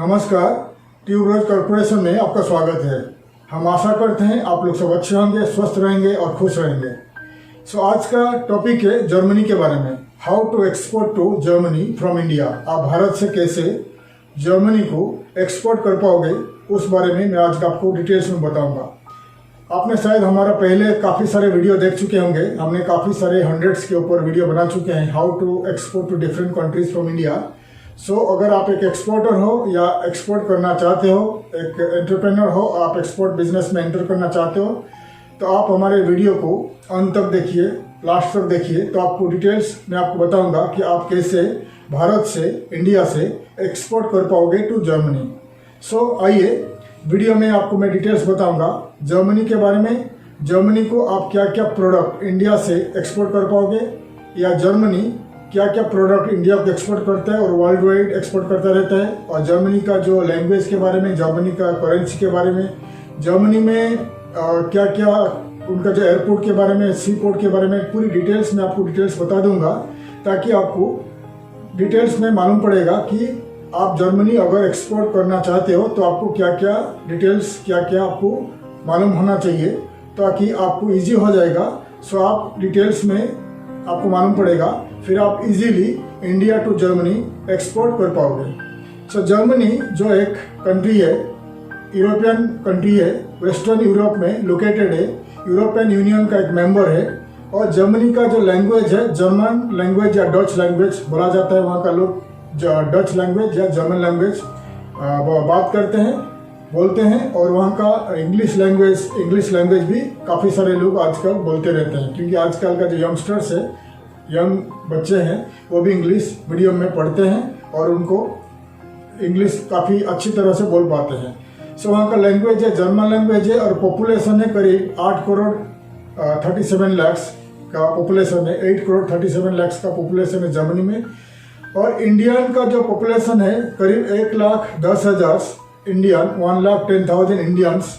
नमस्कार, tuberose corporation में आपका स्वागत है। हम आशा करते हैं आप लोग सब अच्छे होंगे, स्वस्थ रहेंगे और खुश रहेंगे। आज का टॉपिक है जर्मनी के बारे में। How to export to Germany from India. आप भारत से कैसे जर्मनी को एक्सपोर्ट कर पाओगे, उस बारे में मैं आज आपको डिटेल्स में बताऊंगा। आपने शायद हमारा पहले काफ़ी सारे वीडियो देख चुके होंगे। हमने काफ़ी सारे हंड्रेड्स के ऊपर वीडियो बना चुके हैं, how to export to different countries from India. अगर आप एक एक्सपोर्टर हो या एक्सपोर्ट करना चाहते हो, एक एंटरप्रेन्योर हो, आप एक्सपोर्ट बिजनेस में एंटर करना चाहते हो, तो आप हमारे वीडियो को अंत तक देखिए, लास्ट तक देखिए। तो आपको डिटेल्स मैं आपको बताऊंगा कि आप कैसे भारत से, इंडिया से एक्सपोर्ट कर पाओगे टू जर्मनी। आइए वीडियो में आपको मैं डिटेल्स बताऊंगा जर्मनी के बारे में। जर्मनी को आप क्या क्या प्रोडक्ट इंडिया से एक्सपोर्ट कर पाओगे, या जर्मनी क्या क्या प्रोडक्ट इंडिया को एक्सपोर्ट करता है और वर्ल्ड वाइड एक्सपोर्ट करता रहता है, और जर्मनी का जो लैंग्वेज के बारे में, जर्मनी का करेंसी के बारे में, जर्मनी में क्या क्या उनका जो एयरपोर्ट के बारे में, सी पोर्ट के बारे में पूरी डिटेल्स मैं आपको डिटेल्स बता दूंगा, ताकि आपको डिटेल्स में मालूम पड़ेगा कि आप जर्मनी अगर एक्सपोर्ट करना चाहते हो तो आपको क्या क्या डिटेल्स, क्या क्या आपको मालूम होना चाहिए, ताकि आपको ईजी हो जाएगा। आप डिटेल्स में आपको मालूम पड़ेगा, फिर आप easily India to Germany export कर पाओगे। जर्मनी जो एक कंट्री है, यूरोपियन कंट्री है, वेस्टर्न यूरोप में लोकेटेड है, यूरोपियन यूनियन का एक मेंबर है। और जर्मनी का जो लैंग्वेज है, जर्मन लैंग्वेज या डच लैंग्वेज बोला जाता है। वहाँ का लोग डच लैंग्वेज या जर्मन लैंग्वेज बात करते हैं, बोलते हैं। और वहाँ का इंग्लिश लैंग्वेज भी काफ़ी सारे लोग आजकल बोलते रहते हैं, क्योंकि आजकल का जो यंगस्टर्स है, यंग बच्चे हैं, वो भी इंग्लिश मीडियम में पढ़ते हैं और उनको इंग्लिश काफ़ी अच्छी तरह से बोल पाते हैं। वहाँ का लैंग्वेज है जर्मन लैंग्वेज है, और पॉपुलेशन है करीब 8 करोड़ 37 लाख का पॉपुलेशन है। 8 करोड़ 37 लाख का पॉपुलेशन है जर्मनी में। और इंडियन का जो पॉपुलेशन है करीब 1,10,000 इंडियन, 1,10,000 इंडियंस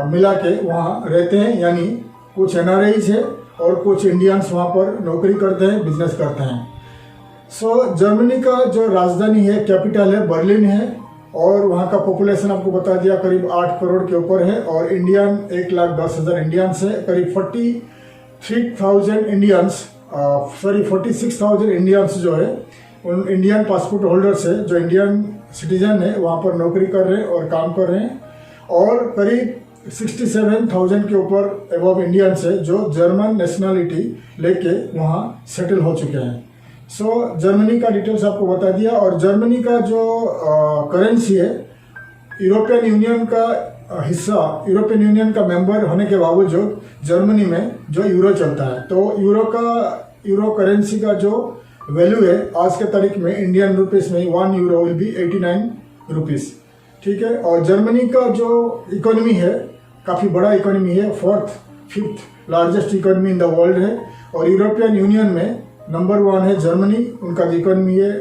मिला के वहाँ रहते हैं। यानी कुछ NRIs है और कुछ इंडियंस वहाँ पर नौकरी करते हैं, बिजनेस करते हैं। जर्मनी का जो राजधानी है, कैपिटल है, बर्लिन है। और वहाँ का पॉपुलेशन आपको बता दिया करीब 8 करोड़ के ऊपर है। और इंडियन 1,10,000 इंडियंस है। करीब 46,000 इंडियंस जो है, उन इंडियन पासपोर्ट होल्डर्स है, जो इंडियन सिटीजन है, वहाँ पर नौकरी कर रहे हैं और काम कर रहे हैं। और करीब 67,000 के ऊपर एबव इंडियंस है जो जर्मन नेशनलिटी लेके वहाँ सेटल हो चुके हैं। जर्मनी का डिटेल्स आपको बता दिया। और जर्मनी का जो करेंसी है, यूरोपियन यूनियन का हिस्सा, यूरोपियन यूनियन का मेंबर होने के बावजूद जर्मनी में जो यूरो चलता है, तो यूरो करेंसी का जो वैल्यू है आज के तारीख में इंडियन रुपीस में 1 यूरो विल बी 89 रुपीस। ठीक है। और जर्मनी का जो इकोनॉमी है, काफ़ी बड़ा इकोनॉमी है, 4th largest economy in the world है। और यूरोपियन यूनियन में नंबर 1 है जर्मनी, उनका जो इकोनॉमी है,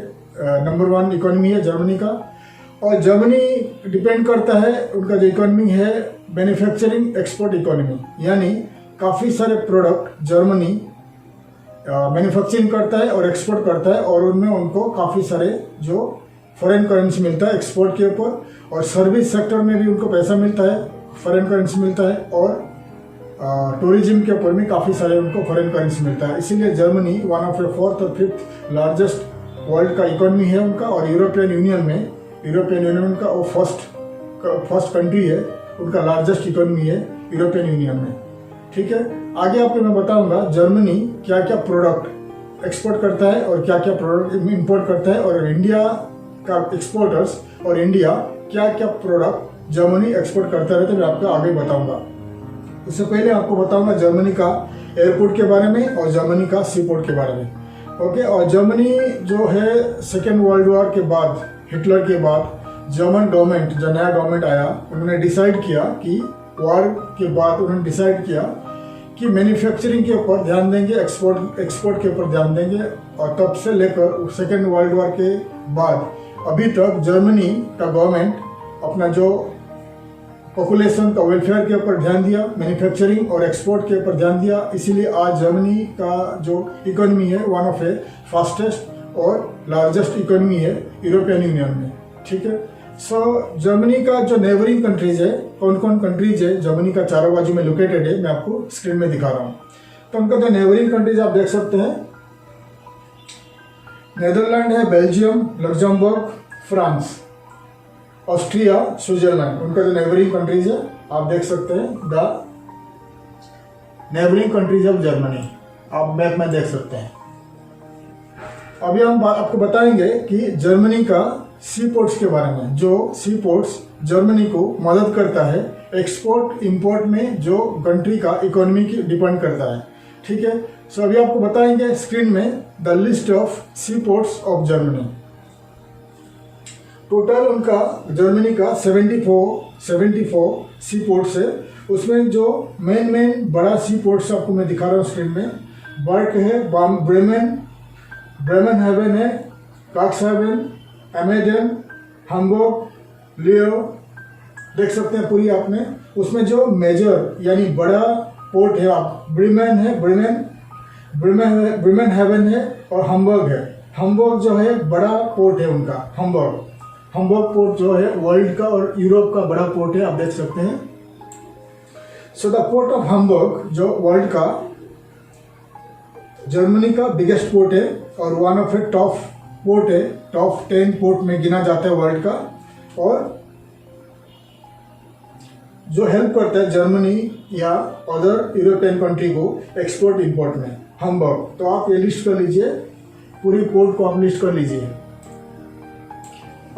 नंबर 1 इकोनॉमी है जर्मनी का। और जर्मनी डिपेंड करता है, उनका जो इकोनॉमी है, मैन्युफैक्चरिंग एक्सपोर्ट इकोनॉमी, यानी काफ़ी सारे प्रोडक्ट जर्मनी मैन्युफैक्चरिंग करता है और एक्सपोर्ट करता है, और उनमें उनको काफ़ी सारे जो फॉरेन करेंसी मिलता है एक्सपोर्ट के ऊपर। और सर्विस सेक्टर में भी उनको पैसा मिलता है, फॉरेन करेंसी मिलता है। और टूरिज्म के ऊपर भी काफ़ी सारे उनको फॉरेन करेंसी मिलता है। इसीलिए जर्मनी 1 ऑफ द 4th और 5th लार्जेस्ट वर्ल्ड का इकोनॉमी है उनका। और यूरोपियन यूनियन का वो फर्स्ट कंट्री है, उनका लार्जेस्ट इकोनॉमी है यूरोपियन यूनियन में। ठीक है। आगे आपको मैं बताऊंगा जर्मनी क्या क्या प्रोडक्ट एक्सपोर्ट करता है और क्या क्या प्रोडक्ट इंपोर्ट करता है, और इंडिया का एक्सपोर्टर्स और इंडिया क्या क्या प्रोडक्ट जर्मनी एक्सपोर्ट करता रहता है, मैं आपको आगे बताऊंगा। उससे पहले आपको बताऊंगा जर्मनी का एयरपोर्ट के बारे में और जर्मनी का सी पोर्ट के बारे में। ओके। और जर्मनी जो है, सेकेंड वर्ल्ड वॉर के बाद, हिटलर के बाद जर्मन गवर्नमेंट, जो नया गवर्नमेंट आया, उन्होंने डिसाइड किया कि वॉर के बाद उन्होंने डिसाइड किया कि मैन्युफैक्चरिंग के ऊपर ध्यान देंगे, एक्सपोर्ट के ऊपर ध्यान देंगे। और तब से लेकर सेकेंड वर्ल्ड वॉर के बाद अभी तक जर्मनी का गवर्नमेंट अपना जो पॉपुलेशन का वेलफेयर के ऊपर ध्यान दिया, मैन्युफैक्चरिंग और एक्सपोर्ट के ऊपर ध्यान दिया। इसीलिए आज जर्मनी का जो इकोनॉमी है, वन ऑफ ए फास्टेस्ट और लार्जेस्ट इकोनॉमी है यूरोपियन यूनियन में। ठीक है। सो जर्मनी का जो नेबरिंग कंट्रीज है, कौन कौन कंट्रीज है जर्मनी का चारों बाजू में लोकेटेड है, मैं आपको स्क्रीन में दिखा रहा हूँ। तो उनका जो नेबरिंग कंट्रीज आप देख सकते हैं, नेदरलैंड है, Belgium, Luxembourg, France, Austria, Switzerland, उनका जो नेबरिंग कंट्रीज है आप देख सकते हैं। The neighbouring countries of Germany आप मैप में देख सकते हैं। अभी हम आपको बताएंगे कि जर्मनी का सी पोर्ट्स के बारे में, जो सी पोर्ट्स जर्मनी को मदद करता है एक्सपोर्ट इंपोर्ट में, जो कंट्री का इकोनॉमी की डिपेंड करता है। ठीक है, सो अभी आपको बताएंगे स्क्रीन में the list of sea ports of Germany. Total उनका जर्मनी का 74 सी पोर्ट्स है। उसमें जो मेन बड़ा सी पोर्ट्स आपको मैं दिखा रहा हूँ स्क्रीन में, बर्क है, ब्रेमन हेवन है, काक्सहेवन, एमेडन, हम्बर्ग, लियो, देख सकते हैं पूरी आपने। उसमें जो मेजर यानी बड़ा पोर्ट है आप ब्रेमेन है, ब्रेमेन हेवन है और हम्बर्ग है। हम्बर्ग जो है बड़ा पोर्ट है उनका, हम्बर्ग पोर्ट जो है वर्ल्ड का और यूरोप का बड़ा पोर्ट है, आप देख सकते हैं। So the port of Hamburg जो वर्ल्ड का जर्मनी का बिगेस्ट पोर्ट है और one of A top port है, टॉप 10 पोर्ट में गिना जाता है वर्ल्ड का, और जो हेल्प करता है जर्मनी या अदर यूरोपियन कंट्री को एक्सपोर्ट इंपोर्ट में, हम्बर्ग। तो आप ये लिस्ट कर लीजिए, पूरी पोर्ट को आप लिस्ट कर लीजिए।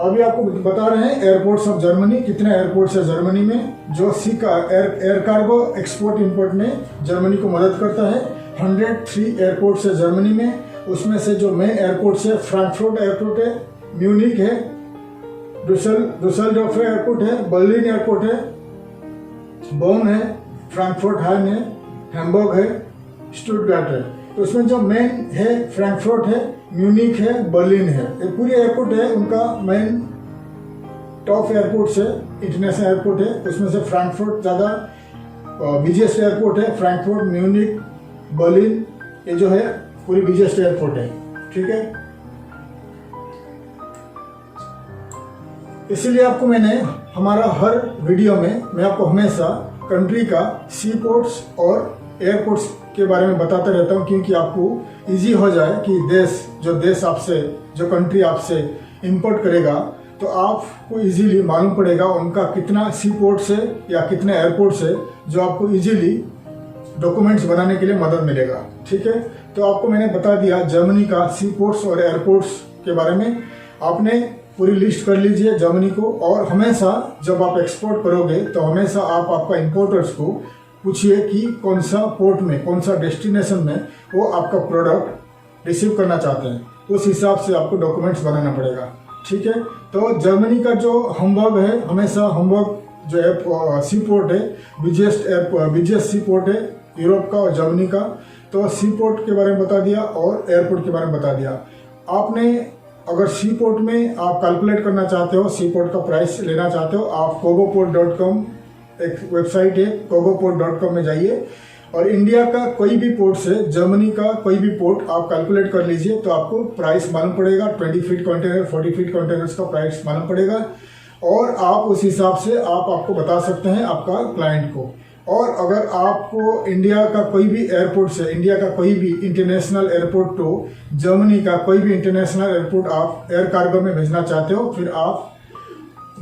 अभी आपको बता रहे हैं एयरपोर्ट्स ऑफ जर्मनी, कितने एयरपोर्ट्स है जर्मनी में जो सी का एयर कार्गो एक्सपोर्ट इंपोर्ट में जर्मनी को मदद करता है। 103 एयरपोर्ट्स है जर्मनी में। उसमें से जो मेन एयरपोर्ट्स है, फ्रैंकफर्ट एयरपोर्ट है, म्यूनिक है, डुसेल्डोर्फ एयरपोर्ट है, बर्लिन एयरपोर्ट है, बोन है, फ्रैंकफर्ट हाइन है, हैम्बर्ग है, स्टुटगार्ट है। तो उसमें जो मेन है फ्रैंकफर्ट है, म्यूनिक है, बर्लिन है, ये पूरे एयरपोर्ट है उनका मेन टॉप एयरपोर्ट्स है, इंटरनेशनल एयरपोर्ट है। उसमें से फ्रैंकफर्ट ज़्यादा बिगेस्ट एयरपोर्ट है, फ्रैंकफर्ट, म्यूनिक, बर्लिन, ये जो है पूरी बिगेस्ट एयरपोर्ट है। ठीक है, इसीलिए आपको मैंने हमारा हर वीडियो में मैं आपको हमेशा कंट्री का सी पोर्ट्स और एयरपोर्ट्स के बारे में बताता रहता हूँ, क्योंकि आपको इजी हो जाए कि देश आपसे, जो कंट्री आपसे इंपोर्ट करेगा तो आपको इजीली मालूम पड़ेगा उनका कितना सी पोर्ट्स है या कितने एयरपोर्ट्स है, जो आपको इजीली डॉक्यूमेंट्स बनाने के लिए मदद मिलेगा। ठीक है, तो आपको मैंने बता दिया जर्मनी का सी पोर्ट्स और एयरपोर्ट्स के बारे में। आपने पूरी लिस्ट कर लीजिए जर्मनी को, और हमेशा जब आप एक्सपोर्ट करोगे तो हमेशा आप आपका इंपोर्टर्स को पूछिए कि कौन सा पोर्ट में, कौन सा डेस्टिनेशन में वो आपका प्रोडक्ट रिसीव करना चाहते हैं, उस हिसाब से आपको डॉक्यूमेंट्स बनाना पड़ेगा। ठीक है, तो जर्मनी का जो हम्बर्ग है, हमेशा हम्बर्ग जो है सी पोर्ट है, बिगेस्ट सी पोर्ट है यूरोप का और जर्मनी का। तो सी पोर्ट के बारे में बता दिया और एयरपोर्ट के बारे में बता दिया। आपने अगर सी पोर्ट में आप कैलकुलेट करना चाहते हो, सी पोर्ट का प्राइस लेना चाहते हो, आप cogoport.com एक वेबसाइट है, cogoport.com में जाइए और इंडिया का कोई भी पोर्ट से जर्मनी का कोई भी पोर्ट आप कैलकुलेट कर लीजिए, तो आपको प्राइस मालूम पड़ेगा। 20 फीट कंटेनर, 40 फीट कंटेनर्स का प्राइस मालूम पड़ेगा, और आप उस हिसाब से आपको बता सकते हैं आपका क्लाइंट को। और अगर आपको इंडिया का कोई भी एयरपोर्ट से, इंडिया का कोई भी इंटरनेशनल एयरपोर्ट तो जर्मनी का कोई भी इंटरनेशनल एयरपोर्ट आप एयर कार्गो में भेजना चाहते हो, फिर आप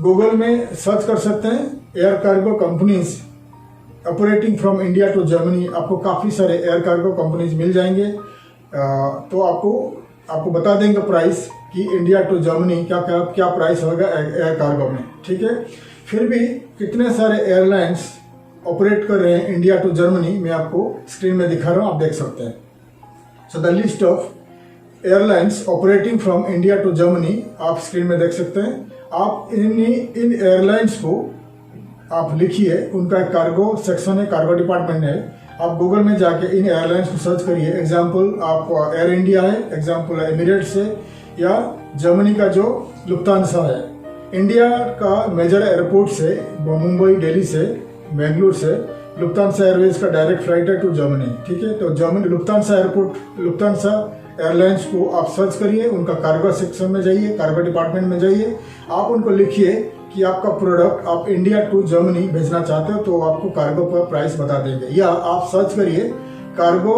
गूगल में सर्च कर सकते हैं air cargo companies operating from India to Germany. आपको काफ़ी सारे एयर कार्गो कंपनीज मिल जाएंगे, तो आपको बता देंगे प्राइस कि इंडिया टू जर्मनी क्या प्राइस होगा एयर कार्गो में। ठीक है, फिर भी कितने सारे एयरलाइंस ऑपरेट कर रहे हैं इंडिया टू जर्मनी, मैं आपको स्क्रीन में दिखा रहा हूँ, आप देख सकते हैं। So the list of airlines operating from India to Germany आप स्क्रीन में देख सकते हैं। आप इन एयरलाइंस को आप लिखिए, उनका एक कार्गो सेक्शन है, कार्गो डिपार्टमेंट है। आप गूगल में जाके इन एयरलाइंस को सर्च करिए। एग्जाम्पल आप एयर इंडिया है, एग्जाम्पल एमिरेट्स है, या जर्मनी का जो लुफ्तांसा है। इंडिया का मेजर एयरपोर्ट से मुंबई, दिल्ली से, बेंगलुरु से लुफ्तांसा एयरवेज का डायरेक्ट फ्लाइट है टू जर्मनी। ठीक है, तो जर्मनी लुफ्तांसा एयरलाइंस को आप सर्च करिए, उनका कार्गो सेक्शन में जाइए, कार्गो डिपार्टमेंट में जाइए, आप उनको लिखिए कि आपका प्रोडक्ट आप इंडिया टू जर्मनी भेजना चाहते हो तो आपको कार्गो पर प्राइस बता देंगे, या आप सर्च करिए कार्गो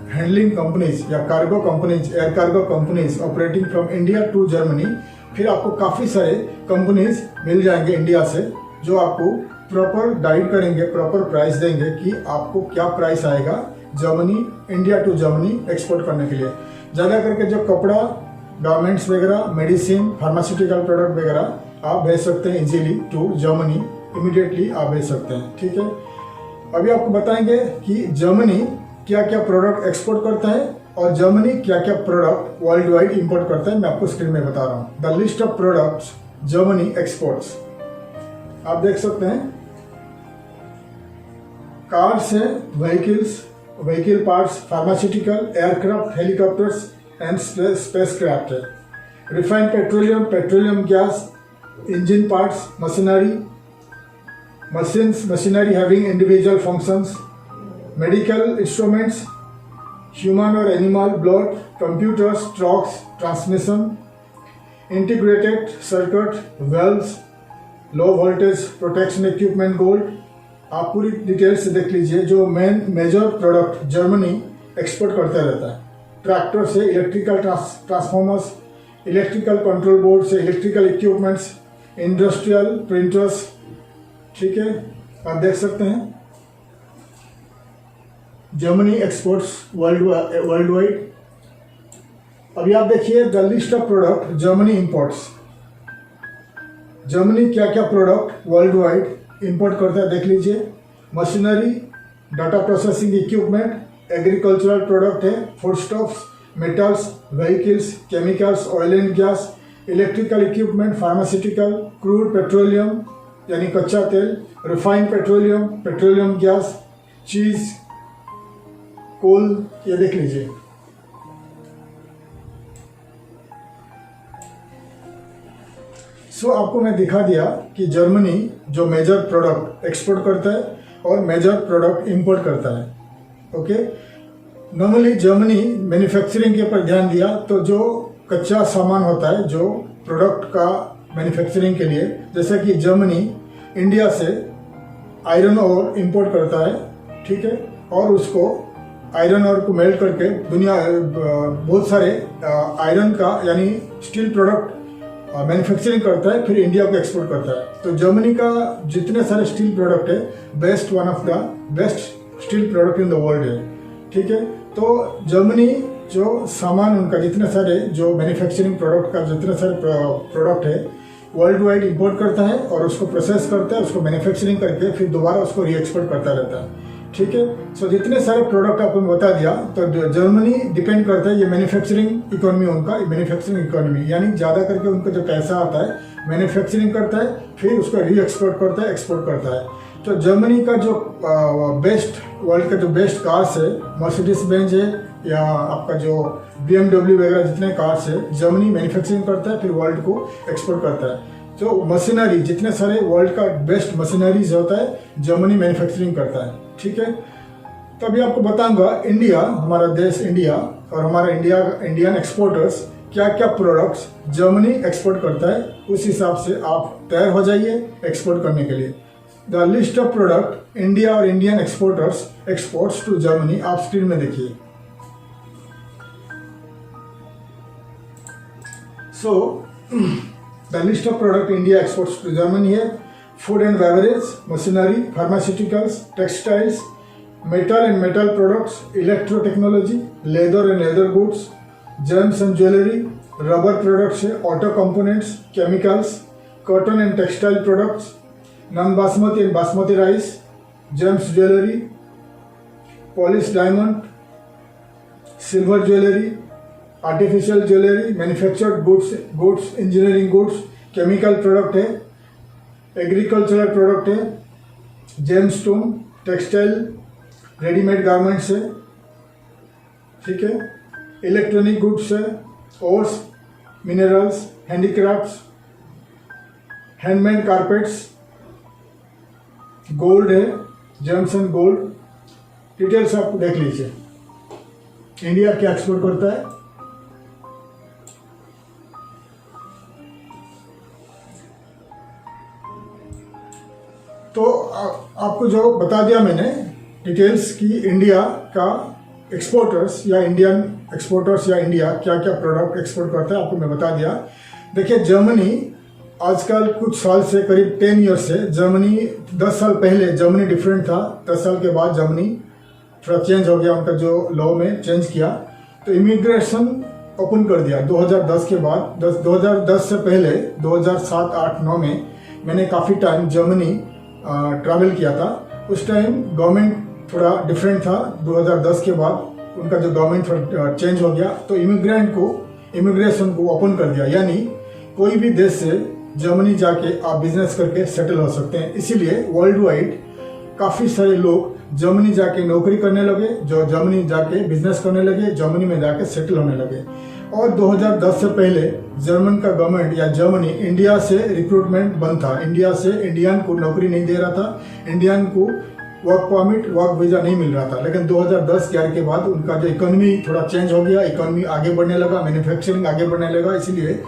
हैंडलिंग कंपनीज या cargo companies, air cargo companies operating from India to Germany. फिर आपको काफ़ी सारे कंपनीज मिल जाएंगे इंडिया से जो आपको प्रॉपर गाइड करेंगे, प्रॉपर प्राइस देंगे कि आपको क्या प्राइस आएगा Germany, India to Germany export करने के लिए। ज़्यादा करके जो कपड़ा, गारमेंट्स वगैरह, मेडिसिन, फार्मास्यूटिकल प्रोडक्ट वगैरह आप भेज सकते हैं इजीली टू जर्मनी, इमीडिएटली आप भेज सकते हैं। ठीक है, अभी आपको बताएंगे कि जर्मनी क्या क्या प्रोडक्ट एक्सपोर्ट करता है और जर्मनी क्या क्या प्रोडक्ट वर्ल्ड वाइड इंपोर्ट करता है। मैं आपको स्क्रीन में बता रहा हूँ। The list of products Germany exports, आप देख सकते हैं कार्स है, vehicle parts, pharmaceutical, aircraft, helicopters and spacecraft है। Refined petroleum gas, engine parts, machinery having individual functions, medical instruments, human और animal blood, computers, trucks, transmission, integrated circuit, valves, low voltage protection equipment, gold. आप पूरी detail से देख लीजिए जो major product Germany export करता रहता है। ट्रैक्टर से electrical transformers, electrical control board से इलेक्ट्रिकल इक्विपमेंट्स, इंडस्ट्रियल प्रिंटर्स। ठीक है, आप देख सकते हैं जर्मनी एक्सपोर्ट्स वर्ल्ड वाइड। अभी आप देखिए the list of product Germany imports. Germany क्या क्या प्रोडक्ट वर्ल्ड वाइड इंपोर्ट करता है देख लीजिए। Machinery, data processing equipment, agricultural product है, foodstuffs, metals, vehicles, chemicals, oil and gas, electrical equipment, pharmaceutical, crude petroleum यानी कच्चा तेल, रिफाइंड पेट्रोलियम गैस, चीज, कोल, ये देख लीजिए। सो आपको मैं दिखा दिया कि जर्मनी जो मेजर प्रोडक्ट एक्सपोर्ट करता है और मेजर प्रोडक्ट इंपोर्ट करता है। ओके, नॉर्मली जर्मनी मैन्युफैक्चरिंग के ऊपर ध्यान दिया तो जो कच्चा सामान होता है जो प्रोडक्ट का मैन्युफैक्चरिंग के लिए, जैसे कि जर्मनी इंडिया से आयरन ओर इंपोर्ट करता है। ठीक है, और उसको आयरन ओर को मेल्ट करके दुनिया बहुत सारे आयरन का यानी स्टील प्रोडक्ट मैन्युफैक्चरिंग करता है, फिर इंडिया को एक्सपोर्ट करता है। तो जर्मनी का जितने सारे स्टील प्रोडक्ट है best, one of the best steel product in the world है। ठीक है, तो जर्मनी जो सामान उनका जितने सारे जो मैन्युफैक्चरिंग प्रोडक्ट का जितने सारे प्रोडक्ट है वर्ल्ड वाइड इंपोर्ट करता है और उसको प्रोसेस करता है, उसको मैन्युफैक्चरिंग करके फिर दोबारा उसको री एक्सपोर्ट करता रहता है। ठीक है, सो जितने सारे प्रोडक्ट आपको बता दिया तो जर्मनी डिपेंड करता है, ये मैन्युफैक्चरिंग इकोनॉमी उनका, मैन्युफैक्चरिंग इकोनॉमी यानी ज़्यादा करके उनका जो पैसा आता है मैन्युफैक्चरिंग करता है, फिर उसको री एक्सपोर्ट करता है, एक्सपोर्ट करता है। तो जर्मनी का जो बेस्ट, वर्ल्ड का जो बेस्ट कार्स है, मर्सिडीज बेंज है या आपका जो BMW वगैरह जितने कार्स है जर्मनी मैन्युफैक्चरिंग करता है, फिर वर्ल्ड को एक्सपोर्ट करता है। तो मशीनरी जितने सारे वर्ल्ड का बेस्ट मशीनरीज होता है जर्मनी मैन्युफैक्चरिंग करता है। ठीक है, तो अभी आपको बताऊंगा इंडिया, हमारा देश इंडिया और हमारा इंडियन एक्सपोर्टर्स क्या क्या प्रोडक्ट्स जर्मनी एक्सपोर्ट करता है, उस हिसाब से आप तैयार हो जाइए एक्सपोर्ट करने के लिए। The list of product India और Indian exporters exports to Germany आप स्क्रीन में देखिए। So the list of product India exports to Germany है food and beverage, machinery, pharmaceuticals, textiles, metal and metal products, electro-technology, leather and leather goods, gems and jewelry, rubber products, auto components, chemicals, cotton and textile products, non-basmati and basmati rice, gems jewelry, polished diamond, silver jewelry, artificial jewelry, manufactured goods, engineering goods, chemical product है, agricultural product है, gemstone, textile, readymade garments है। ठीक है, electronic goods है, ores, minerals, handicrafts, handmade carpets, gold है, James and gold. Details आप देख लीजिए इंडिया क्या एक्सपोर्ट करता है। तो आपको जो बता दिया मैंने डिटेल्स की इंडिया का एक्सपोर्टर्स या इंडियन एक्सपोर्टर्स या इंडिया क्या क्या प्रोडक्ट एक्सपोर्ट करता है आपको मैं बता दिया। देखिए जर्मनी आजकल कुछ साल से करीब 10 ईयर से जर्मनी 10 साल पहले जर्मनी डिफरेंट था, 10 साल के बाद जर्मनी थोड़ा चेंज हो गया, उनका जो लॉ में चेंज किया तो इमिग्रेशन ओपन कर दिया 2010 के बाद। 2010 से पहले 2007, 8, 9 में मैंने काफ़ी टाइम जर्मनी ट्रैवल किया था। उस टाइम गवर्नमेंट थोड़ा डिफरेंट था, 2010 के बाद उनका जो गवर्नमेंट थोड़ा चेंज हो गया तो इमिग्रेशन को ओपन कर दिया, यानी कोई भी देश से जर्मनी जाके आप बिजनेस करके सेटल हो सकते हैं। इसीलिए वर्ल्ड वाइड काफ़ी सारे लोग जर्मनी जाके नौकरी करने लगे, जो जर्मनी जाके बिजनेस करने लगे, जर्मनी में जाके सेटल होने लगे। और 2010 से पहले जर्मन का गवर्नमेंट या जर्मनी इंडिया से रिक्रूटमेंट बंद था, इंडिया से इंडियन को नौकरी नहीं दे रहा था, इंडियन को वर्क परमिट वर्क वीज़ा नहीं मिल रहा था। लेकिन 2010-11 के बाद उनका जो इकोनॉमी थोड़ा चेंज हो गया, इकोनॉमी आगे बढ़ने लगा, मैन्युफैक्चरिंग आगे बढ़ने लगा, इसीलिए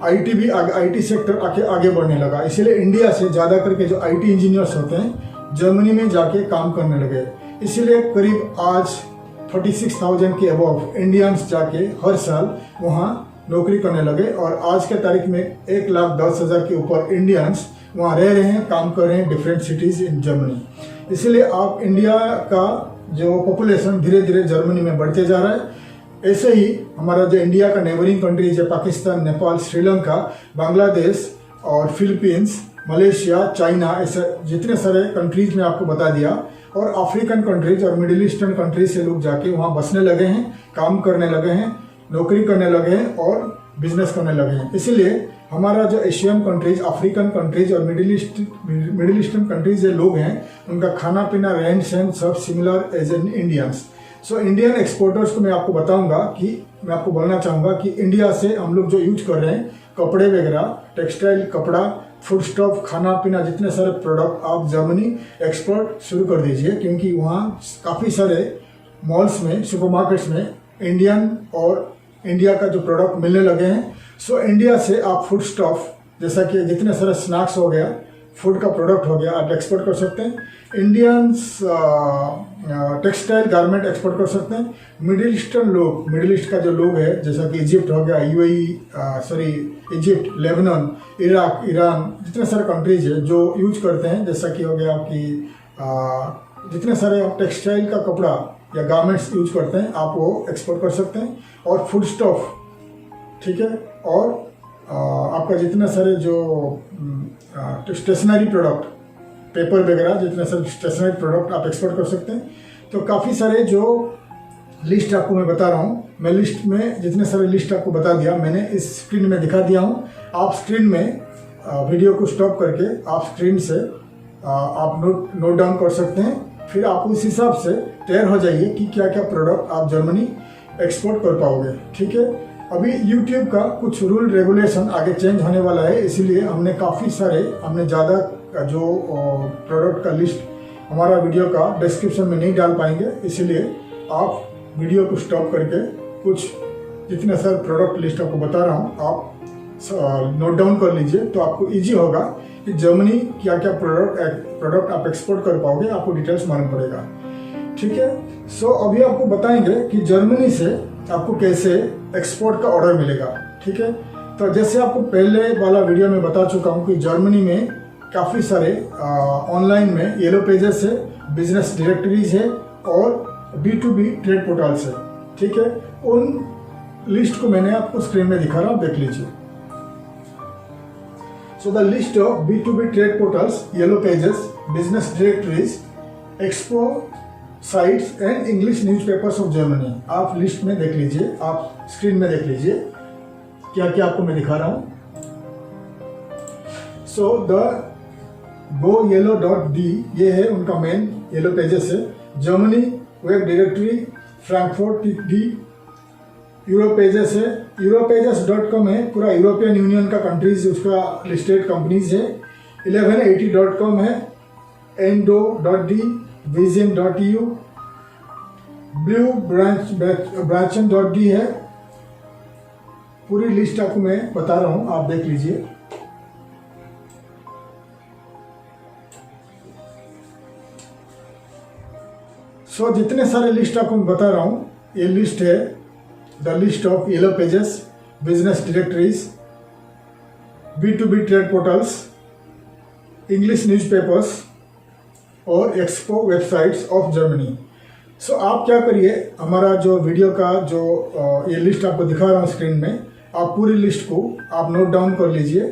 आईटी सेक्टर आगे बढ़ने लगा। इसीलिए इंडिया से ज़्यादा करके जो आईटी इंजीनियर्स होते हैं जर्मनी में जाके काम करने लगे। इसीलिए करीब आज 36,000 के अबव इंडियंस जाके हर साल वहाँ नौकरी करने लगे और आज के तारीख में 1,10,000 के ऊपर इंडियंस वहाँ रह रहे हैं, काम कर रहे हैं डिफरेंट सिटीज़ इन जर्मनी। इसीलिए आप इंडिया का जो पॉपुलेशन धीरे धीरे जर्मनी में बढ़ते जा रहा है। ऐसे ही हमारा जो इंडिया का नेबरिंग कंट्रीज है पाकिस्तान, नेपाल, श्रीलंका, बांग्लादेश और फिलीपींस, मलेशिया, चाइना, ऐसे जितने सारे कंट्रीज में आपको बता दिया। और अफ्रीकन कंट्रीज और मिडिल ईस्टर्न कंट्रीज से लोग जाके वहाँ बसने लगे हैं, काम करने लगे हैं, नौकरी करने लगे हैं और बिजनेस करने लगे हैं। इसीलिए हमारा जो एशियन कंट्रीज, अफ्रीकन कंट्रीज और मिडिल ईस्टर्न कंट्रीज जो लोग हैं उनका खाना पीना, रहन सहन सब similar as an Indians. So Indian exporters को मैं आपको बताऊंगा कि मैं आपको बोलना चाहूँगा कि इंडिया से हम लोग जो यूज कर रहे हैं कपड़े वगैरह, टेक्सटाइल, कपड़ा, फूड स्टॉफ, खाना पीना, जितने सारे प्रोडक्ट आप जर्मनी एक्सपोर्ट शुरू कर दीजिए, क्योंकि वहाँ काफ़ी सारे मॉल्स में, सुपरमार्केट्स में इंडियन और इंडिया का जो प्रोडक्ट मिलने लगे हैं। सो इंडिया से आप फूड स्टॉफ जैसा कि जितने सारे स्नैक्स हो गया, फूड का प्रोडक्ट हो गया, आप एक्सपोर्ट कर सकते हैं। इंडियंस टेक्सटाइल गारमेंट एक्सपोर्ट कर सकते हैं। मिडिल ईस्ट का जो लोग है जैसा कि इजिप्ट हो गया, इजिप्ट, लेबनान, इराक, ईरान, जितने सारे कंट्रीज है जो यूज करते हैं, जैसा कि हो गया कि जितने सारे आप टेक्सटाइल का कपड़ा या गारमेंट्स यूज करते हैं आप वो एक्सपोर्ट कर सकते हैं। और फूड स्टॉफ, ठीक है, और आपका जितने सारे जो स्टेशनरी प्रोडक्ट, पेपर वगैरह, जितने सारे स्टेशनरी प्रोडक्ट आप एक्सपोर्ट कर सकते हैं। तो काफ़ी सारे जो लिस्ट आपको मैं बता रहा हूँ, मैं लिस्ट में जितने सारे लिस्ट आपको बता दिया मैंने इस स्क्रीन में दिखा दिया हूँ। आप स्क्रीन में वीडियो को स्टॉप करके आप स्क्रीन से आप नोट डाउन कर सकते हैं। फिर आप उस हिसाब से तैयार हो जाइए कि क्या क्या प्रोडक्ट आप जर्मनी एक्सपोर्ट कर पाओगे, ठीक है। अभी YouTube का कुछ रूल रेगुलेशन आगे चेंज होने वाला है, इसीलिए हमने ज़्यादा जो प्रोडक्ट का लिस्ट हमारा वीडियो का डिस्क्रिप्शन में नहीं डाल पाएंगे। इसीलिए आप वीडियो को स्टॉप करके कुछ जितने सारे प्रोडक्ट लिस्ट आपको बता रहा हूँ आप नोट डाउन कर लीजिए, तो आपको इजी होगा कि जर्मनी क्या क्या प्रोडक्ट आप एक्सपोर्ट कर पाओगे, आपको डिटेल्स मालूम पड़ेगा, ठीक है। सो अभी आपको बताएंगे कि जर्मनी से आपको कैसे एक्सपोर्ट का ऑर्डर मिलेगा, ठीक है। तो जैसे आपको पहले वाला वीडियो में बता चुका हूँ कि जर्मनी में काफ़ी सारे ऑनलाइन में येलो पेजेस है, बिजनेस डायरेक्टरीज है और B2B ट्रेड पोर्टल्स है, ठीक है। उन लिस्ट को मैंने आपको स्क्रीन में दिखा रहा हूँ, देख लीजिए। सो the list of B2B trade portals, yellow pages, business directories, expo sites and English newspapers of Germany, आप लिस्ट में देख लीजिए, आप स्क्रीन में देख लीजिए क्या क्या आपको मैं दिखा रहा हूँ। सो द GoYellow.de ये है उनका मेन येलो पेजेस है। Germany web directory, Frankfurt D Europages है, यूरोपेजेस.com है, पूरा यूरोपियन यूनियन का कंट्रीज उसका लिस्टेड कंपनीज है। 1180.com है, endo.de, vision.eu, branchen.de है। पूरी लिस्ट आपको मैं बता रहा हूँ, आप देख लीजिए। सो जितने सारे लिस्ट आपको मैं बता रहा हूँ, ये लिस्ट है the list of yellow pages, business directories, B2B trade portals, English newspapers और एक्सपो वेबसाइट्स ऑफ जर्मनी। सो आप क्या करिए, हमारा जो वीडियो का जो ये लिस्ट आपको दिखा रहा हूँ स्क्रीन में, आप पूरी लिस्ट को आप नोट डाउन कर लीजिए,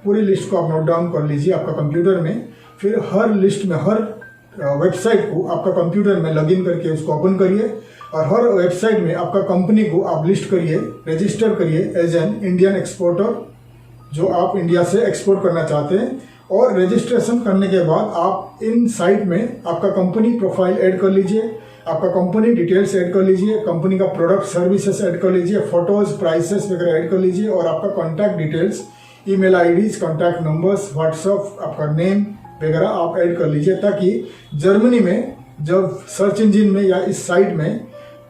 पूरी लिस्ट को आप नोट डाउन कर लीजिए आपका कंप्यूटर में। फिर हर लिस्ट में, हर वेबसाइट को आपका कंप्यूटर में लॉगिन करके उसको ओपन करिए और हर वेबसाइट में आपका कंपनी को आप लिस्ट करिए, रजिस्टर करिए एज एन इंडियन एक्सपोर्टर, जो आप इंडिया से एक्सपोर्ट करना चाहते हैं। और रजिस्ट्रेशन करने के बाद आप इन साइट में आपका कंपनी प्रोफाइल ऐड कर लीजिए, आपका कंपनी डिटेल्स ऐड कर लीजिए, कंपनी का प्रोडक्ट सर्विसेज ऐड कर लीजिए, फोटोज, प्राइसेस वगैरह ऐड कर लीजिए और आपका contact details, email IDs, contact numbers, WhatsApp, आपका नेम वगैरह आप ऐड कर लीजिए, ताकि जर्मनी में जब सर्च इंजिन में या इस साइट में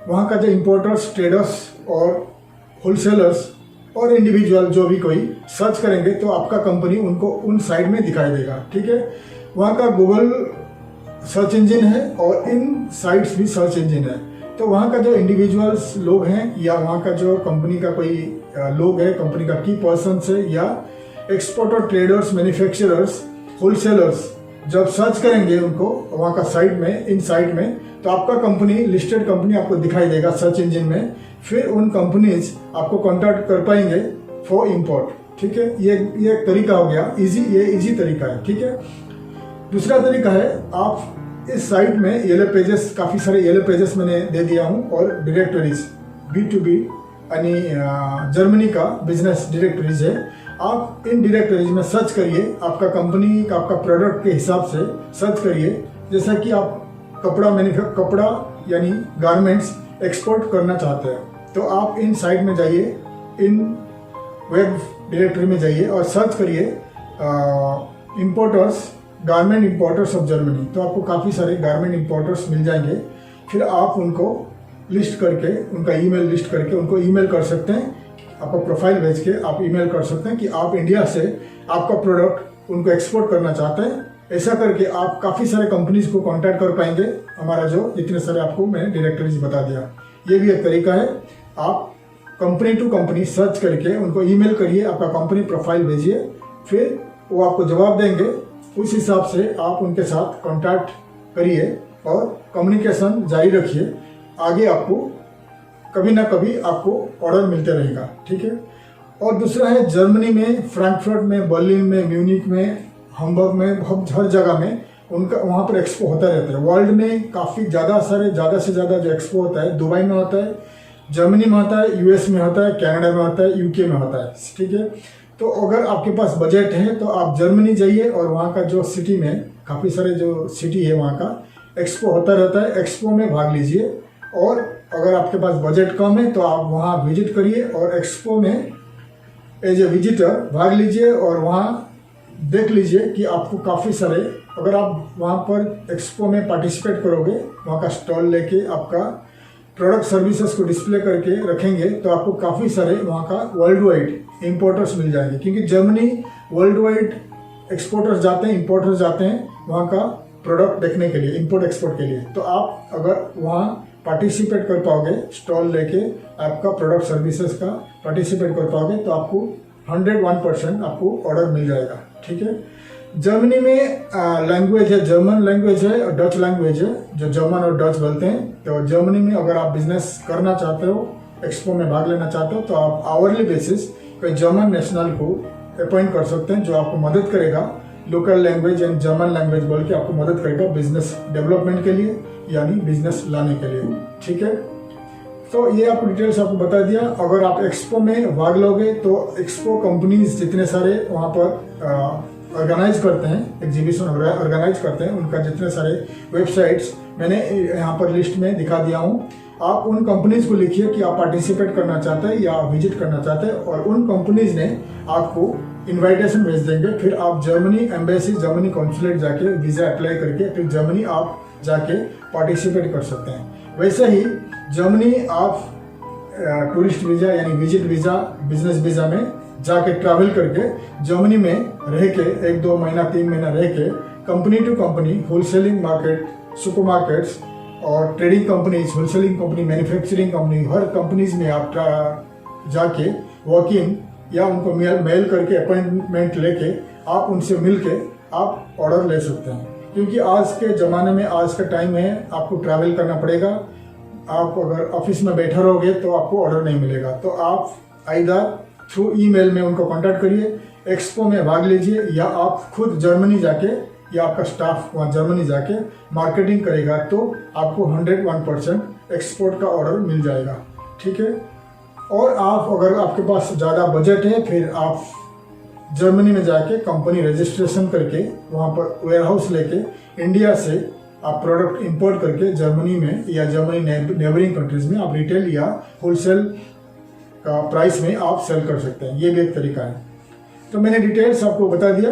वहाँ का जो इम्पोर्टर्स, ट्रेडर्स और होलसेलर्स और इंडिविजुअल जो भी कोई सर्च करेंगे तो आपका कंपनी उनको उन साइट में दिखाई देगा। ठीक है, वहाँ का गूगल सर्च इंजिन है और इन साइट्स भी सर्च इंजिन है, तो वहाँ का जो इंडिविजुअल्स लोग हैं या वहाँ का जो कंपनी का कोई लोग है, कंपनी का की पर्सन्स है या एक्सपोर्टर, ट्रेडर्स, मैन्युफैक्चरर्स, होलसेलर्स, जब सर्च करेंगे उनको वहाँ का साइट में, इन साइट में, तो आपका कंपनी, लिस्टेड कंपनी आपको दिखाई देगा सर्च इंजिन में। फिर उन कंपनीज आपको कॉन्टैक्ट कर पाएंगे फॉर इम्पोर्ट। ठीक है, ये एक तरीका हो गया, ये इजी तरीका है। ठीक है, दूसरा तरीका है, आप इस साइट में येलो पेजेस, काफ़ी सारे येलो पेजेस मैंने दे दिया हूँ और डायरेक्टरीज, B2B यानी जर्मनी का बिजनेस डायरेक्टरीज है। आप इन डायरेक्टरीज में सर्च करिए, आपका कंपनी का, आपका प्रोडक्ट के हिसाब से सर्च करिए। जैसा कि आप कपड़ा यानी गारमेंट्स एक्सपोर्ट करना चाहते हैं, तो आप इन साइट में जाइए, इन वेब डायरेक्टरी में जाइए और सर्च करिए importers, garment importers of Germany, तो आपको काफ़ी सारे गारमेंट इम्पोर्टर्स मिल जाएंगे। फिर आप उनको लिस्ट करके, उनका ईमेल लिस्ट करके उनको ईमेल कर सकते हैं, आपका प्रोफाइल भेज के आप ईमेल कर सकते हैं कि आप इंडिया से आपका प्रोडक्ट उनको एक्सपोर्ट करना चाहते हैं। ऐसा करके आप काफ़ी सारे कंपनीज को कांटेक्ट कर पाएंगे। हमारा जो जितने सारे आपको मैंने डायरेक्टरीज बता दिया, ये भी एक तरीका है। आप कंपनी टू कंपनी सर्च करके उनको ईमेल करिए, आपका कंपनी प्रोफाइल भेजिए, फिर वो आपको जवाब देंगे। उस हिसाब से आप उनके साथ कांटेक्ट करिए और कम्युनिकेशन जारी रखिए। आगे आपको कभी ना कभी आपको ऑर्डर मिलते रहेगा। ठीक है, और दूसरा है जर्मनी में, फ्रैंकफर्ट में, बर्लिन में, म्यूनिक में, हम्बर्ग में, हर जगह में उनका वहाँ पर एक्सपो होता रहता है। वर्ल्ड में काफ़ी ज़्यादा से ज़्यादा जो एक्सपो होता है दुबई में होता है, जर्मनी में होता है, US में होता है, कनाडा में होता है, UK में होता है। ठीक है, तो अगर आपके पास बजट है तो आप जर्मनी जाइए और वहाँ का जो सिटी में, काफ़ी सारे जो सिटी है वहाँ का एक्सपो होता रहता है, एक्सपो में भाग लीजिए। और अगर आपके पास बजट कम है तो आप वहाँ विजिट करिए और एक्सपो में एज ए विजिटर भाग लीजिए और वहाँ देख लीजिए कि आपको काफ़ी सारे, अगर आप वहाँ पर एक्सपो में पार्टिसिपेट करोगे, वहाँ का स्टॉल लेके आपका प्रोडक्ट सर्विसेज को डिस्प्ले करके रखेंगे, तो आपको काफ़ी सारे वहाँ का वर्ल्ड वाइड इम्पोर्टर्स मिल जाएंगे। क्योंकि जर्मनी वर्ल्ड वाइड एक्सपोर्टर्स जाते हैं, इम्पोर्टर्स जाते हैं वहाँ का प्रोडक्ट देखने के लिए, इम्पोर्ट एक्सपोर्ट के लिए। तो आप अगर वहाँ पार्टिसिपेट कर पाओगे, स्टॉल लेके आपका प्रोडक्ट सर्विसेज का पार्टिसिपेट कर पाओगे, तो आपको 101% आपको ऑर्डर मिल जाएगा। ठीक है, जर्मनी में लैंग्वेज है, जर्मन लैंग्वेज है और डच लैंग्वेज है, जो जर्मन और डच बोलते हैं। तो जर्मनी में अगर आप बिजनेस करना चाहते हो, एक्सपो में भाग लेना चाहते हो, तो आप आवरली बेसिस कोई जर्मन नेशनल को अपॉइंट कर सकते हैं, जो आपको मदद करेगा, local language and German language बोल के आपको मदद करेगा बिजनेस डेवलपमेंट के लिए, यानी बिजनेस लाने के लिए। ठीक है, तो ये आपको डिटेल्स आपको बता दिया। अगर आप एक्सपो में भाग लोगे तो एक्सपो कंपनीज जितने सारे वहाँ पर ऑर्गेनाइज करते हैं, एग्जीबिशन ऑर्गेनाइज करते हैं, उनका जितने सारे वेबसाइट्स मैंने यहाँ पर लिस्ट में दिखा दिया हूँ। आप उन कंपनीज को लिखिए कि आप पार्टिसिपेट करना चाहते हैं या विजिट करना चाहते हैं, और उन कंपनीज ने आपको इनविटेशन भेज देंगे। फिर आप जर्मनी एम्बेसी, जर्मनी कॉन्सुलेट जाके वीज़ा अप्लाई करके फिर जर्मनी आप जाके पार्टिसिपेट कर सकते हैं। वैसे ही जर्मनी आप टूरिस्ट वीज़ा यानी विजिट वीज़ा, बिजनेस वीज़ा में जाके ट्रैवल करके जर्मनी में रह के 1-2 महीना 3 महीना रह के company to company, wholesaling market, super markets और trading companies, wholesaling company, manufacturing company, हर कंपनीज में आप जाके वॉक इन या उनको मेल करके अपॉइंटमेंट लेके आप उनसे मिल के आप ऑर्डर ले सकते हैं। क्योंकि आज के ज़माने में, आज का टाइम है, आपको ट्रैवल करना पड़ेगा। आप अगर ऑफिस में बैठे रहोगे तो आपको ऑर्डर नहीं मिलेगा। तो आप आइदर थ्रू ईमेल में उनको कांटेक्ट करिए, एक्सपो में भाग लीजिए, या आप खुद जर्मनी जाके या आपका स्टाफ वहाँ जर्मनी जाके मार्केटिंग करेगा तो आपको 101% एक्सपोर्ट का ऑर्डर मिल जाएगा। ठीक है। और आप अगर आपके पास ज़्यादा बजट है, फिर आप जर्मनी में जाके कंपनी रजिस्ट्रेशन करके वहाँ पर वेयर हाउस लेके इंडिया से आप प्रोडक्ट इंपोर्ट करके जर्मनी में या जर्मनी नेबरिंग कंट्रीज में आप रिटेल या होलसेल का प्राइस में आप सेल कर सकते हैं। ये भी एक तरीका है। तो मैंने डिटेल्स आपको बता दिया,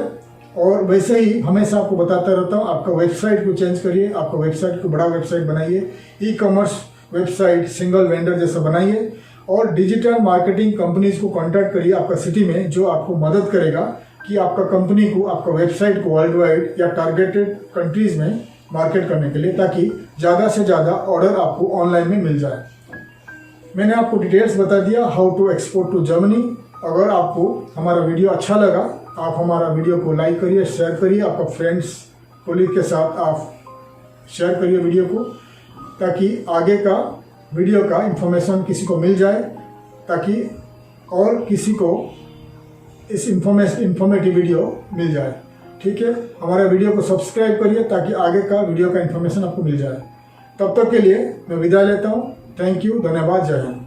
और वैसे ही हमेशा आपको बताता रहता हूँ, आपका वेबसाइट को चेंज करिए, आपका वेबसाइट को बड़ा वेबसाइट बनाइए, e commerce website single vendor जैसा बनाइए, और डिजिटल मार्केटिंग कंपनीज को कांटेक्ट करिए आपका सिटी में, जो आपको मदद करेगा कि आपका कंपनी को, आपका वेबसाइट को वर्ल्ड वाइड या टारगेटेड कंट्रीज में मार्केट करने के लिए, ताकि ज़्यादा से ज़्यादा ऑर्डर आपको ऑनलाइन में मिल जाए। मैंने आपको डिटेल्स बता दिया how to export to Germany. अगर आपको हमारा वीडियो अच्छा लगा, आप हमारा वीडियो को लाइक करिए, शेयर करिए, आपका फ्रेंड्स कोलीग के साथ आप शेयर करिए वीडियो को, ताकि आगे का वीडियो का इंफॉर्मेशन किसी को मिल जाए, ताकि और किसी को इस इंफॉर्मेटिव वीडियो मिल जाए। ठीक है। हमारे वीडियो को सब्सक्राइब करिए ताकि आगे का वीडियो का इंफॉर्मेशन आपको मिल जाए। तब तक के लिए मैं विदा लेता हूँ। थैंक यू, धन्यवाद, जय हिंद।